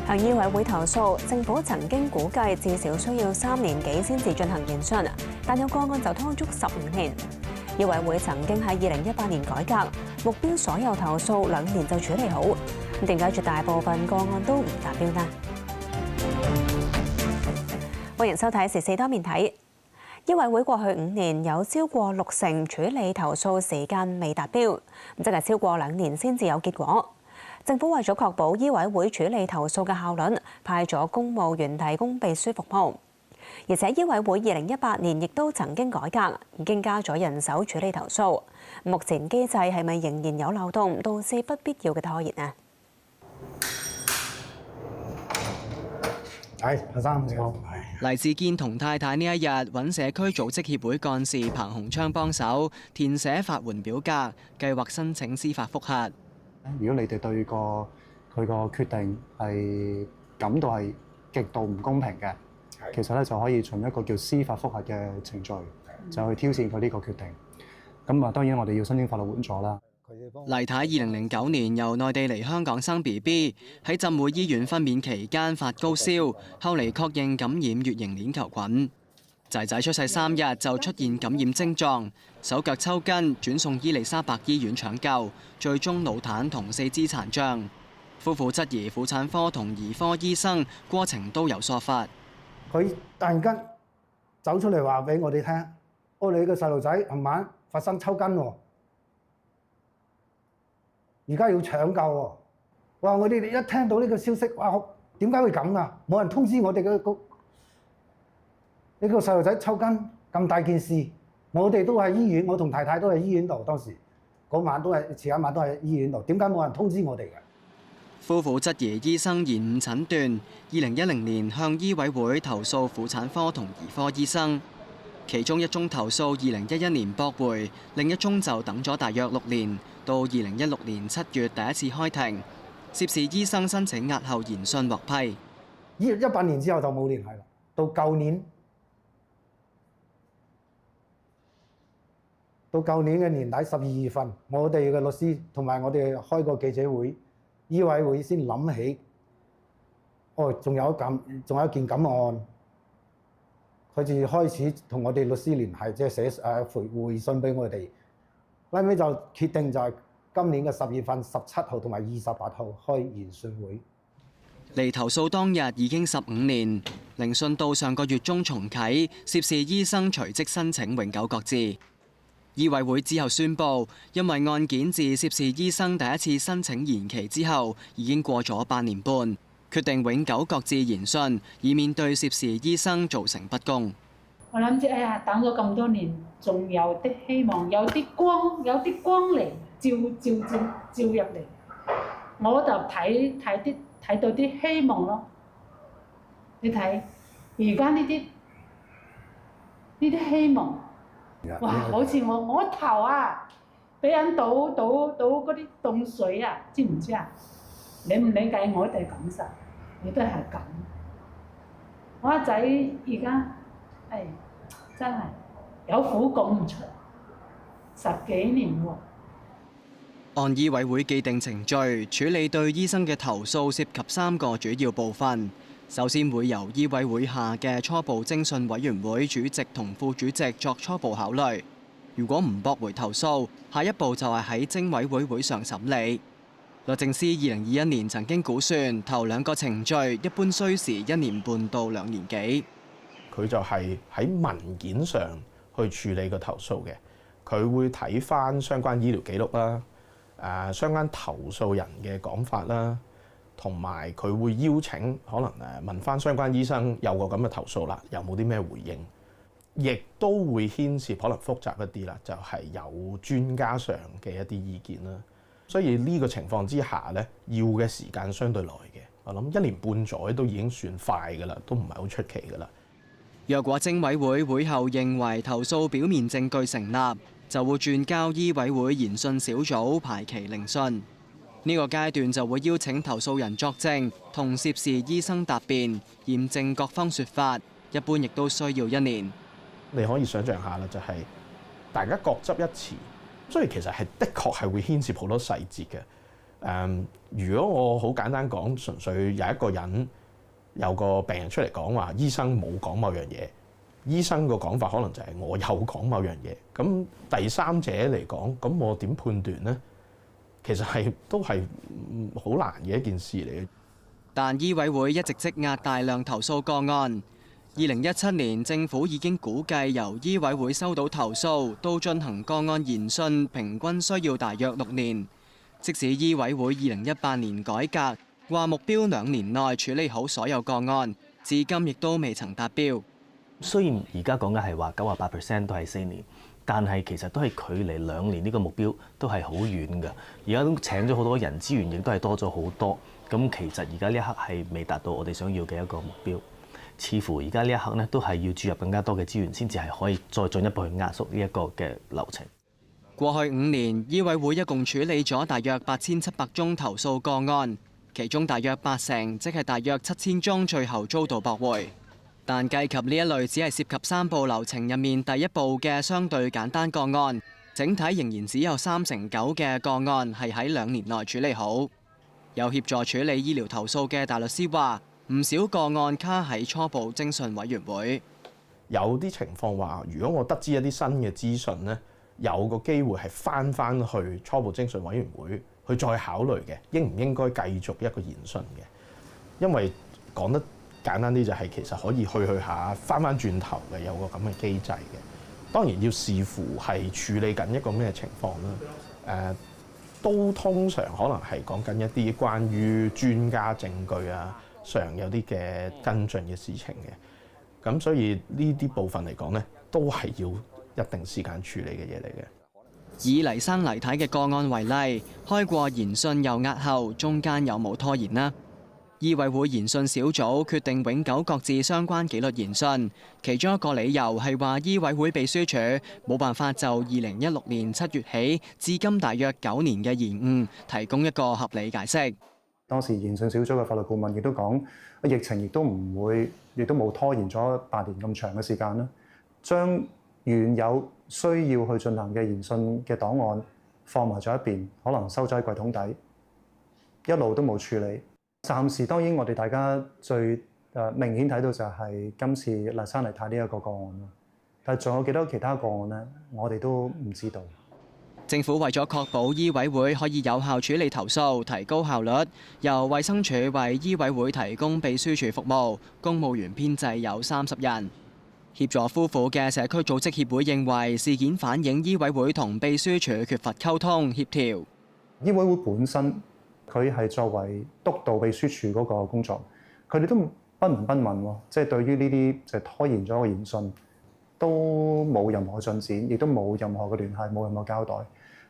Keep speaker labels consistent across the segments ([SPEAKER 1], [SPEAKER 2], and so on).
[SPEAKER 1] 向醫委會投訴，政府曾經估計至少需要3年幾先至進行研訊，但有個案就拖足15年。醫委會曾經喺2018年改革，目標所有投訴2年就處理好。咁點解絕大部分個案都唔達標呢？歡迎收睇時事多面睇。醫委會過去5年有超過60%處理投訴時間未達標，即係超過2年先至有結果。政府為咗確保醫委會處理投訴嘅效率，派咗公務員提供秘書服務。而且醫委會2018年亦都曾經改革，已經加咗人手處理投訴。目前機制係咪仍然有漏洞，導致不必要嘅拖延呢？
[SPEAKER 2] 係，阿生你好。
[SPEAKER 3] 黎志堅同太太呢一日揾社區組織協會幹事彭鴻昌幫手填寫法援表格，計劃申請司法覆核。
[SPEAKER 2] 如果你哋對佢個決定係感到係極度唔公平嘅，其實咧就可以循一個叫司法覆核嘅程序，就去挑戰佢呢個決定。咁啊，當然我哋要申請法律援助啦。
[SPEAKER 3] 黎太2009年由內地嚟香港生 BB， 喺浸會醫院分娩期間發高燒，後嚟確認感染乙型鏈球菌。仔仔出世3日就出現感染症狀，手腳抽筋，轉送伊利沙伯醫院搶救，最終腦癱同4肢殘障。夫婦質疑婦產科同兒科醫生過程都有疏忽。
[SPEAKER 4] 佢突然間走出嚟話俾我哋聽：你個細路仔琴晚發生抽筋喎，而家要搶救喎！哇！我哋一聽到呢個消息，哇！點解會咁啊？冇人通知我哋嘅呢個細路仔抽筋咁大件事，我哋都喺醫院，我同太太都喺醫院度。當時嗰晚都係前一晚都喺醫院度，點解冇人通知我哋嘅？
[SPEAKER 3] 夫婦質疑醫生延誤診斷，2010年向醫委會投訴婦產科同兒科醫生，其中1宗投訴2011年駁回，另1宗就等咗大約6年，到2016年7月第一次開庭，涉事醫生申請押後研訊獲批。
[SPEAKER 4] 18年之後就冇聯繫啦，到舊年嘅年底12月份，我哋嘅律師同埋我哋開個記者會，醫委會先諗起，仲有一件咁案，佢就開始同我哋律師聯繫，即係寫回信俾我哋。後尾就決定就係今年嘅10月份17號同埋28號開研訊會。
[SPEAKER 3] 離投訴當日已經15年，聆訊到上個月中重啟，涉事醫生隨即申請永久擱置。醫委會之後宣布，因為案件自涉事醫生第一次申請延期之後，已經過咗8年半，決定永久擱置研訊，以免對涉事醫生造成不公。
[SPEAKER 5] 我諗住，等咗咁多年，仲有啲希望，有啲光嚟照入嚟，我就睇到啲希望咯。你睇而家呢啲希望。哇！好似我頭啊，俾人倒嗰啲凍水啊，知唔知啊？你唔理解我哋感受，你都係咁。我個仔而家，真係有苦講唔出，10幾年喎。
[SPEAKER 3] 按醫委會既定程序處理對醫生嘅投訴，涉及3個主要部分。首先會由醫委會下嘅初步偵訊委員會主席同副主席作初步考慮。如果唔駁回投訴，下一步就係喺偵委會會上審理。律政司2021年曾經估算，頭2個程序一般需時1年半到2年幾。
[SPEAKER 6] 佢就係喺文件上去處理個投訴嘅，佢會睇返相關醫療記錄啦，相關投訴人嘅講法啦。同埋佢會邀請可能問翻相關醫生有個咁嘅投訴啦，有冇啲咩回應？亦都會牽涉可能複雜一啲啦，就係有專家上嘅一啲意見啦。所以呢個情況之下咧，要嘅時間相對耐嘅，我諗1年半載都已經算快㗎啦，都唔係好出奇㗎啦。
[SPEAKER 3] 若果偵委會會後認為投訴表面證據成立，就會轉交醫委會研訊小組排期聆訊。呢個階段就會邀請投訴人作證，同涉事醫生答辯，驗證各方說法，一般亦都需要1年。
[SPEAKER 6] 你可以想象下啦，就係大家各執一詞，所以其實係的確係會牽涉好多細節嘅。如果我好簡單講，純粹有一個人有個病人出嚟講話，醫生冇講某樣嘢，醫生個講法可能就係我有講某樣嘢。咁第三者嚟講，咁我點判斷呢？其實都係好難嘅一件事嚟嘅。
[SPEAKER 3] 但醫委會一直積壓大量投訴個案。2017年政府已經估計由醫委會收到投訴到進行個案研訊，平均需要大約6年。即使醫委會2018年改革，話目標2年內處理好所有個案，至今亦都未曾達標。
[SPEAKER 7] 雖然而家講嘅係話98%都係4年，但係其實都係距離2年呢個目標都係好遠㗎。而家都請咗好多人，資源亦都係多咗好多。咁其實而家呢一刻係未達到我哋想要嘅一個目標。似乎而家呢一刻呢，都係要注入更加多嘅資源，先至係可以再進一步去壓縮呢一個嘅流程。
[SPEAKER 3] 過去5年，醫委會一共處理咗大約8700宗投訴個案，其中大約80%，即係大約7000宗，最後遭到駁回。但計及呢一類只係涉及3步流程入面第一步嘅相對簡單個案，整體仍然只有39%嘅個案係喺2年內處理好。有協助處理醫療投訴嘅大律師話，唔少個案卡喺初步偵訊委員會。
[SPEAKER 6] 有啲情況話，如果我得知一啲新嘅資訊呢，有個機會係翻去初步偵訊委員會去再考慮嘅，應唔應該繼續一個研訊嘅？因為講得簡單啲就係其實可以去下翻轉頭嘅，有個咁嘅機制嘅。當然要視乎係處理緊一個咩情況啦。都通常可能係講緊一啲關於專家證據啊，常有啲嘅跟進嘅事情嘅。咁所以呢啲部分嚟講呢，都係要一定時間處理嘅嘢嚟嘅。
[SPEAKER 3] 以黎生黎太嘅個案為例，開過研訊又押後，中間有冇拖延呢？醫委會研訊小組決定永久擱置相關紀律研訊，其中一個理由係話醫委會秘書處冇辦法就2016年7月起至今大約9年嘅延誤提供一個合理解釋。
[SPEAKER 2] 當時研訊小組嘅法律顧問亦都講，疫情亦都冇拖延咗8年咁長嘅時間啦，將原有需要去進行嘅研訊嘅檔案放埋咗一邊，可能收咗喺櫃桶底，一路都冇處理。暫時當然我哋大家最明顯睇到就係今次黎生黎太呢一個個案啦，但係仲有幾多其他個案呢？我哋都唔知道。
[SPEAKER 3] 政府為咗確保醫委會可以有效處理投訴，提高效率，由衛生署為醫委會提供秘書處服務，公務員編制有30人。協助夫婦嘅社區組織協會認為事件反映醫委會同秘書處缺乏溝通協調。
[SPEAKER 2] 醫委會本身佢係作為督導秘書處嗰個工作，佢哋都不聞不問喎，即係對於呢啲就拖延咗個研訊都冇任何進展，亦都冇任何嘅聯繫，冇任何交代。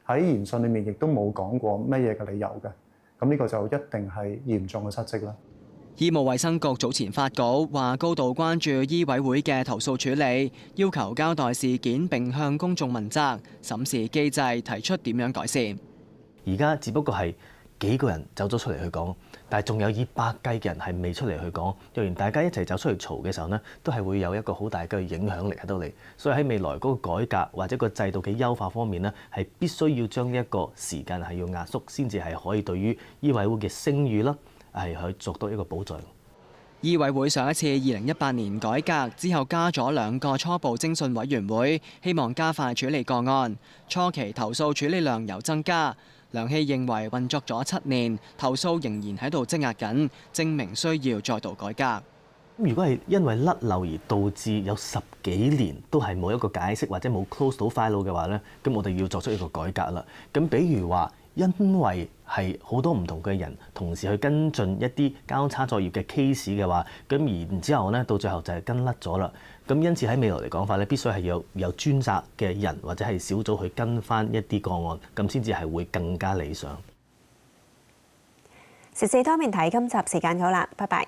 [SPEAKER 2] 喺研訊裏面亦都冇講過乜嘢嘅理由嘅，咁呢個就一定係嚴重嘅失職啦。
[SPEAKER 3] 醫務衛生局早前發稿話，高度關注醫委會嘅投訴處理，要求交代事件並向公眾問責，審視機制，提出點樣改善。
[SPEAKER 7] 而家只不過係幾個人走咗出嚟去講，但係仲有以百計嘅人係未出嚟去講。若然大家一齊走出嚟嘈嘅時候呢，都係會有一個好大嘅影響力喺度嚟。所以喺未來嗰個改革或者個制度嘅優化方面呢，係必須要將呢一個時間係要壓縮，先至係可以對於醫委會嘅聲譽啦係去作到一個保障。
[SPEAKER 3] 醫委會上一次2018年改革之後，加咗2個初步偵訊委員會，希望加快處理個案。初期投訴處理量有增加。梁希認為運作咗7年，投訴仍然喺度積壓緊，證明需要再度改革。
[SPEAKER 7] 如果係因為甩漏而導致有10幾年都係冇一個解釋或者冇 close 到 file 嘅話呢，咁我哋要作出一個改革啦。咁比如話，因為係好多唔同嘅人同時去跟進一啲交叉作業嘅 case 嘅話，咁然之後呢，到最後就係跟甩咗啦。咁因此喺未來嚟講法咧，必須係有專責嘅人或者係小組去跟翻一啲個案，咁先至係會更加理想。
[SPEAKER 1] 時事多面睇，今集時間好啦，拜拜。